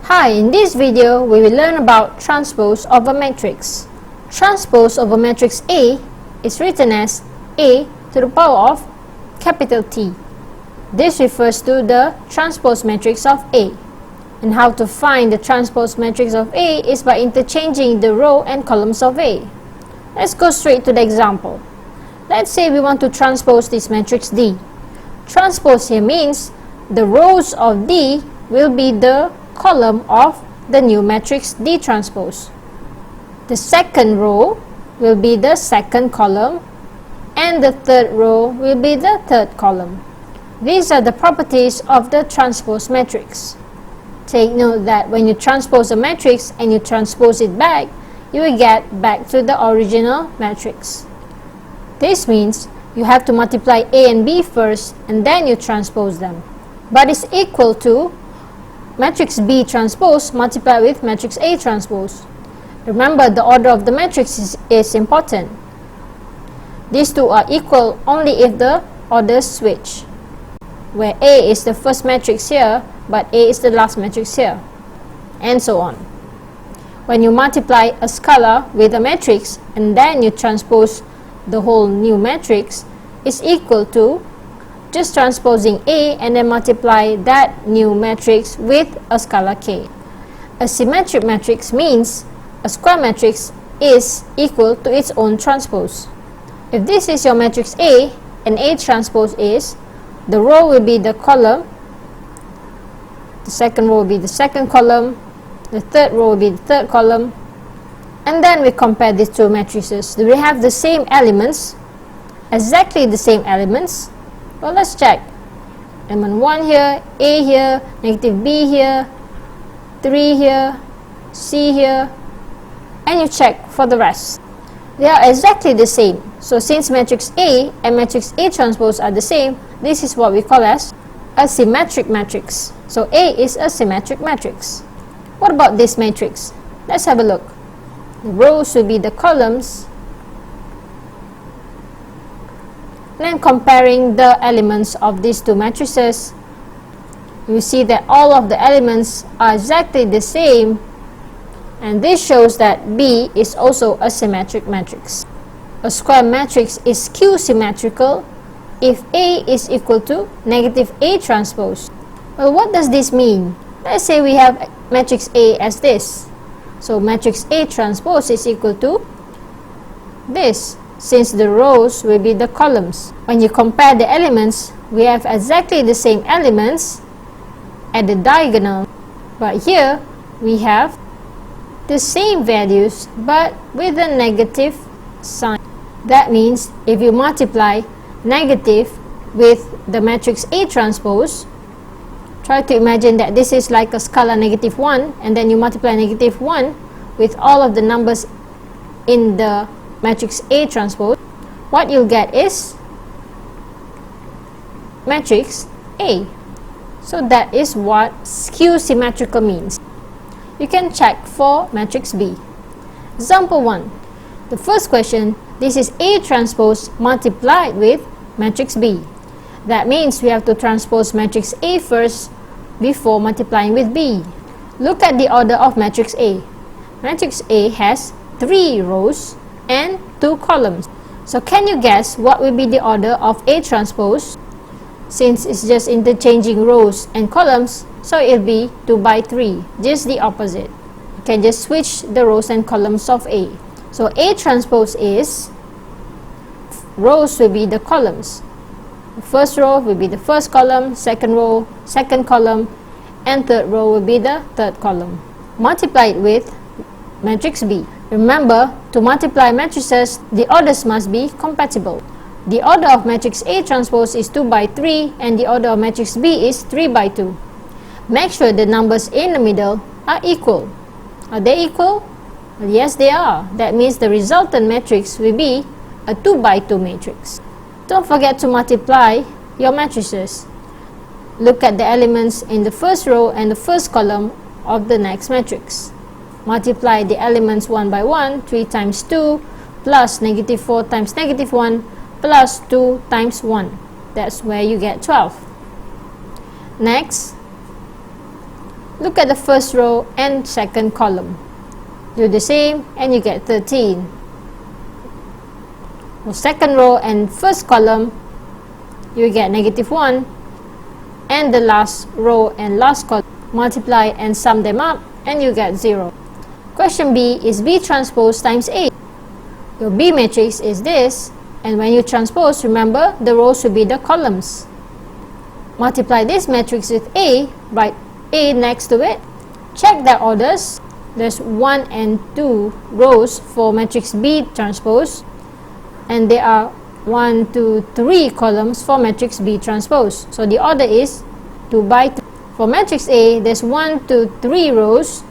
Hi, in this video we will learn about transpose of a matrix. Transpose of a matrix A is written as A to the power of capital T. This refers to the transpose matrix of A. And how to find the transpose matrix of A is by interchanging the row and columns of A. Let's go straight to the example. Let's say we want to transpose this matrix D. Transpose here means the rows of D will be the column of the new matrix D transpose. The second row will be the second column and the third row will be the third column. These are the properties of the transpose matrix. Take note that when you transpose a matrix and you transpose it back, you will get back to the original matrix. This means you have to multiply A and B first and then you transpose them. But it's equal to matrix B transpose multiplied with matrix A transpose. Remember, the order of the matrix is important. These two are equal only if the orders switch, where A is the first matrix here, but A is the last matrix here, and so on. When you multiply a scalar with a matrix and then you transpose the whole new matrix, is equal to just transposing A and then multiply that new matrix with a scalar K. A symmetric matrix means a square matrix is equal to its own transpose. If this is your matrix A and A transpose is, the row will be the column, the second row will be the second column, the third row will be the third column, and then we compare these two matrices. Do they have the same elements? Exactly the same elements? Well, let's check. Element 1 here, A here, negative B here, 3 here, C here, and you check for the rest. They are exactly the same. So since matrix A and matrix A transpose are the same, this is what we call as a symmetric matrix. So A is a symmetric matrix. What about this matrix? Let's have a look. The rows will be the columns. Then comparing the elements of these two matrices, you see that all of the elements are exactly the same, and this shows that B is also a symmetric matrix. A square matrix is skew-symmetrical if A is equal to negative A transpose. Well, what does this mean? Let's say we have matrix A as this. So matrix A transpose is equal to this, since the rows will be the columns. When you compare the elements, we have exactly the same elements at the diagonal, but here we have the same values but with a negative sign. That means if you multiply negative with the matrix A transpose, try to imagine that this is like a scalar negative 1, and then you multiply negative 1 with all of the numbers in the matrix A transpose, what you'll get is matrix A. So that is what skew symmetrical means. You can check for matrix B. Example 1. The first question, this is A transpose multiplied with matrix B. That means we have to transpose matrix A first before multiplying with B. Look at the order of matrix A. Matrix A has 3 rows and 2 columns. So can you guess what will be the order of A transpose? Since it's just interchanging rows and columns, so it'll be 2 by 3, just the opposite. You can just switch the rows and columns of A. So A transpose is, rows will be the columns. The first row will be the first column, second row, second column, and third row will be the third column. Multiply it with matrix B. Remember, to multiply matrices, the orders must be compatible. The order of matrix A transpose is 2 by 3 and the order of matrix B is 3 by 2. Make sure the numbers in the middle are equal. Are they equal? Well, yes, they are. That means the resultant matrix will be a 2 by 2 matrix. Don't forget to multiply your matrices. Look at the elements in the first row and the first column of the next matrix. Multiply the elements 1 by 1, 3 times 2, plus negative 4 times negative 1, plus 2 times 1. That's where you get 12. Next, Look at the first row and second column. Do the same and you get 13. For second row and first column, you get -1, and the last row and last column, multiply and sum them up and you get 0. Question B is B transpose times A. Your B matrix is this, and when you transpose, remember the rows will be the columns. Multiply this matrix with A, write A next to it, check their orders. There's 1 and 2 rows for matrix B transpose, and there are 1, 2, 3 columns for matrix B transpose. So the order is 2 by 3. For matrix A, there's 1, 2, 3 rows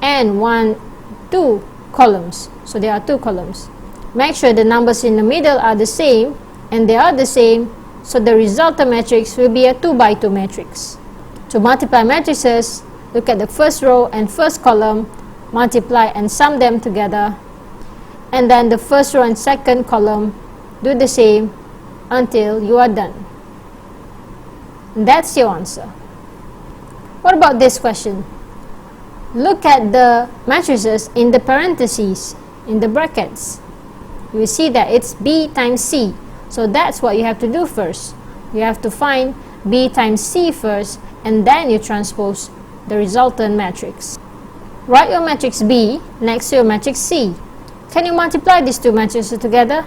and 1, 2 columns. So there are 2 columns. Make sure the numbers in the middle are the same, and they are the same, so the resultant matrix will be a 2 by 2 matrix. To multiply matrices, look at the first row and first column, multiply and sum them together, and then the first row and second column, do the same until you are done. And that's your answer. What about this question? Look at the matrices in the parentheses, in the brackets. You will see that it's B times C. So that's what you have to do first. You have to find B times C first, and then you transpose the resultant matrix. Write your matrix B next to your matrix C. Can you multiply these two matrices together?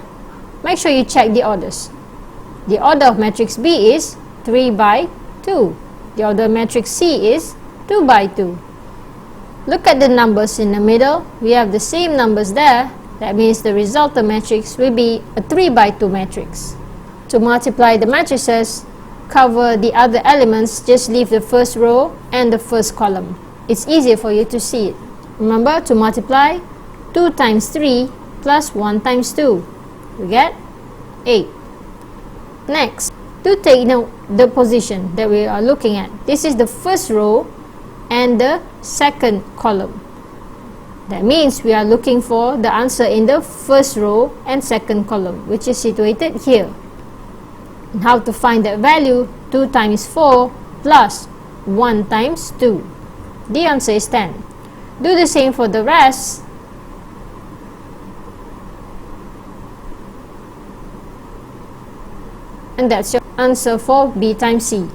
Make sure you check the orders. The order of matrix B is 3 by 2. The order of matrix C is 2 by 2. Look at the numbers in the middle. We have the same numbers there. That means the resultant matrix will be a 3 by 2 matrix. To multiply the matrices, cover the other elements, just leave the first row and the first column. It's easier for you to see it. Remember to multiply 2 times 3 plus 1 times 2. You get 8. Next, to take note the position that we are looking at. This is the first row and the second column. That means we are looking for the answer in the first row and second column, which is situated here. And how to find that value? 2 times 4 plus 1 times 2. The answer is 10. Do the same for the rest. And that's your answer for B times C.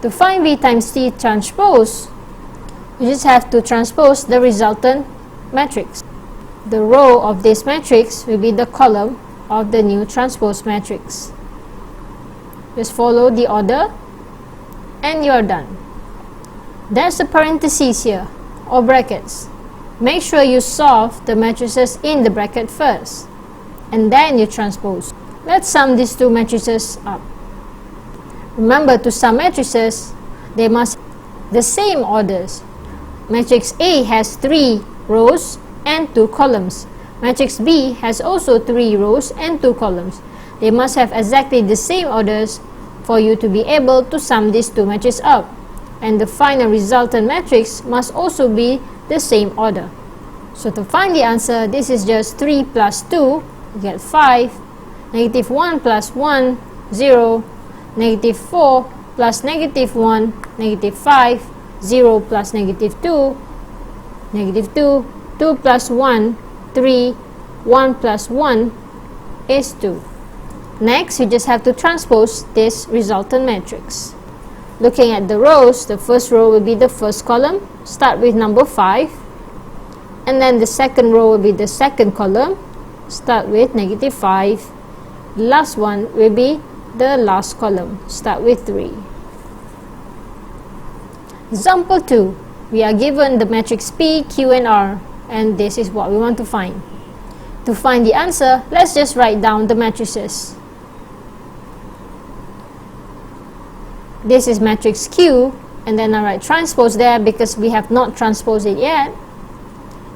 To find B times C transpose, you just have to transpose the resultant matrix. The row of this matrix will be the column of the new transpose matrix. Just follow the order and you're done. There's a parenthesis here, or brackets. Make sure you solve the matrices in the bracket first, and then you transpose. Let's sum these two matrices up. Remember, to sum matrices, they must have the same orders. Matrix A has 3 rows and 2 columns. Matrix B has also 3 rows and 2 columns. They must have exactly the same orders for you to be able to sum these two matrices up. And the final resultant matrix must also be the same order. So to find the answer, this is just 3 plus 2, you get 5. -1 plus 1, 0. -4 plus -1, -5. 0 plus -2, -2. 2 plus 1, 3. 1 plus 1 is 2. Next, you just have to transpose this resultant matrix. Looking at the rows, the first row will be the first column. Start with number 5. And then the second row will be the second column. Start with -5. The last one will be the last column. Start with 3. Example 2. We are given the matrix P, Q, and R, and this is what we want to find. To find the answer, let's just write down the matrices. This is matrix Q, and then I write transpose there because we have not transposed it yet.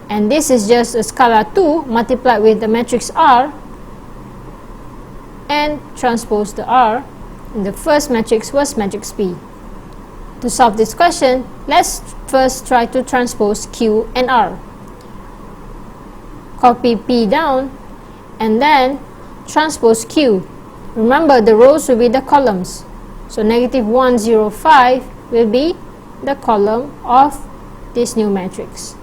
And this is just a scalar 2 multiplied with the matrix R, and transpose the R. And the first matrix was matrix P. To solve this question, let's first try to transpose Q and R. Copy P down and then transpose Q. Remember, the rows will be the columns. So -1, 0, 5 will be the column of this new matrix,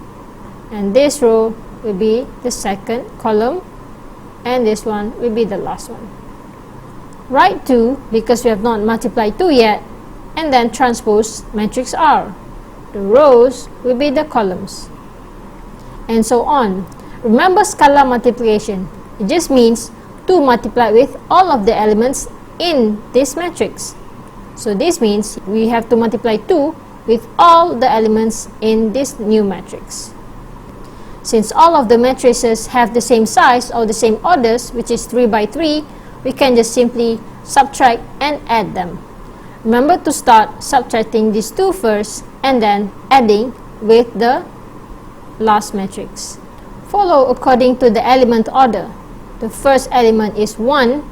and this row will be the second column, and this one will be the last one. Write 2 because we have not multiplied 2 yet, and then transpose matrix R. The rows will be the columns, and so on. Remember scalar multiplication. It just means 2 multiplied with all of the elements in this matrix. So this means we have to multiply 2 with all the elements in this new matrix. Since all of the matrices have the same size or the same orders, which is 3 by 3, we can just simply subtract and add them. Remember to start subtracting these 2 first and then adding with the last matrix. Follow according to the element order. The first element is 1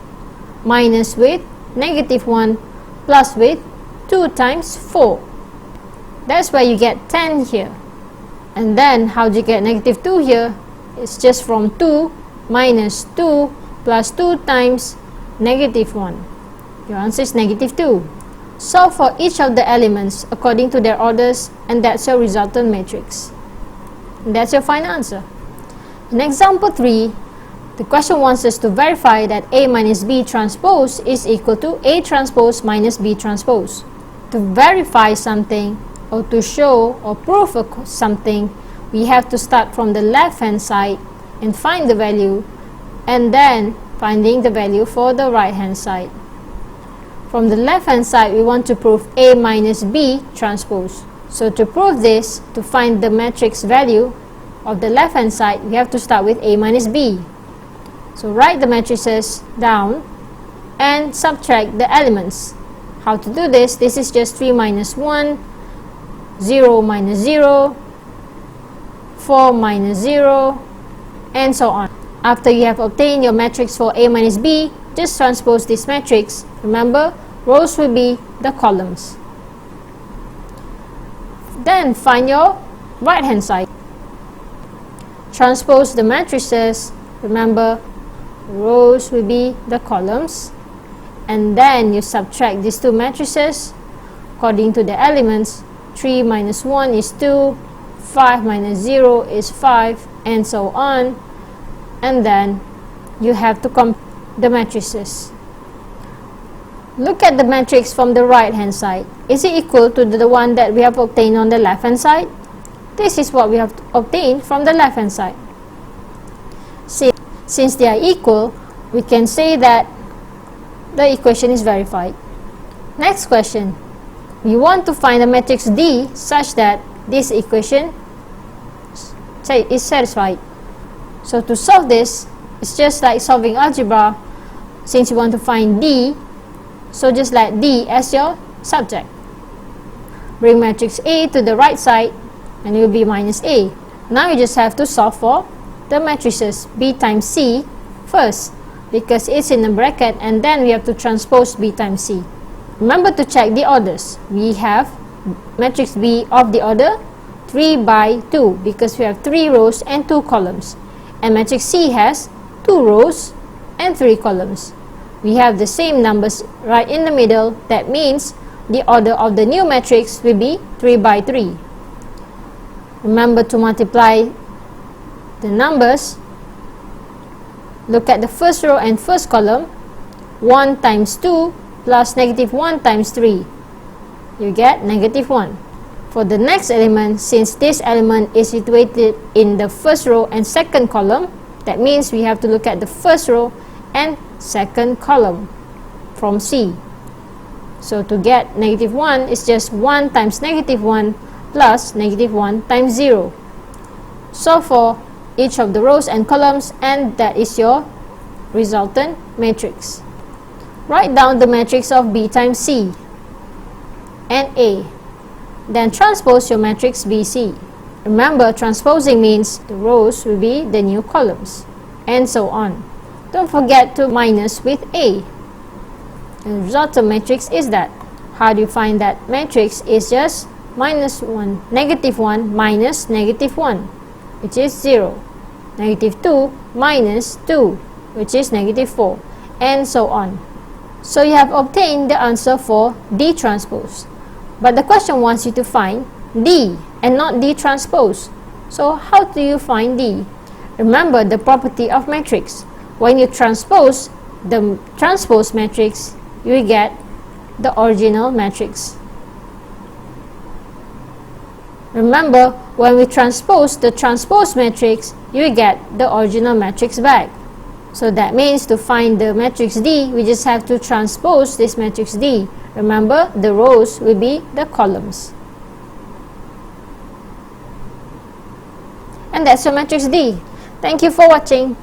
minus with -1 plus with 2 times 4. That's why you get 10 here. And then how do you get -2 here? It's just from 2 minus 2 plus 2 times -1. Your answer is -2. Solve for each of the elements according to their orders, and that's your resultant matrix. And that's your final answer. In example 3, the question wants us to verify that A minus B transpose is equal to A transpose minus B transpose. To verify something, or to show or prove something, we have to start from the left hand side and find the value, and then finding the value for the right hand side. From the left hand side, we want to prove A minus B transpose. So to prove this, to find the matrix value of the left hand side, we have to start with A minus B. So write the matrices down and subtract the elements. How to do this? This is just 3 minus 1, 0 minus 0, 4 minus 0, and so on. After you have obtained your matrix for A minus B, just transpose this matrix. Remember, rows will be the columns. Then find your right hand side. Transpose the matrices. Remember, rows will be the columns, and then you subtract these 2 matrices according to the elements. 3 minus 1 is 2, 5 minus 0 is 5, and so on. And then you have to compare the matrices. Look at the matrix from the right hand side. Is it equal to the one that we have obtained on the left hand side? This is what we have obtained from the left hand side. Since they are equal, we can say that the equation is verified. Next question. We want to find the matrix D such that this equation is satisfied. So to solve this, it's just like solving algebra. Since you want to find D, so just let D as your subject. Bring matrix A to the right side, and it will be minus A. Now you just have to solve for the matrices B times C first, because it's in a bracket, and then we have to transpose B times C. Remember to check the orders. We have matrix B of the order 3 by 2 because we have 3 rows and 2 columns, and matrix C has 2 rows and 3 columns. We have the same numbers right in the middle. That means the order of the new matrix will be 3 by 3. Remember to multiply the numbers. Look at the first row and first column. 1 times 2 plus -1 times 3. You get -1. For the next element, since this element is situated in the first row and second column, that means we have to look at the first row and second column from C. So to get -1 is just 1 times -1 plus -1 times 0. So for each of the rows and columns, and that is your resultant matrix. Write down the matrix of B times C and A. Then transpose your matrix BC. Remember, transposing means the rows will be the new columns, and so on. Don't forget to minus with A. The resultant matrix is that. How do you find that matrix? Is just -1 minus -1, which is 0. -2 minus 2, which is -4, and so on. So you have obtained the answer for D transpose. But the question wants you to find D and not D transpose. So how do you find D? Remember the property of matrix. When you transpose the transpose matrix, you will get the original matrix. Remember, when we transpose the transpose matrix, you will get the original matrix back. So that means to find the matrix D, we just have to transpose this matrix D. Remember, the rows will be the columns. And that's your matrix D. Thank you for watching.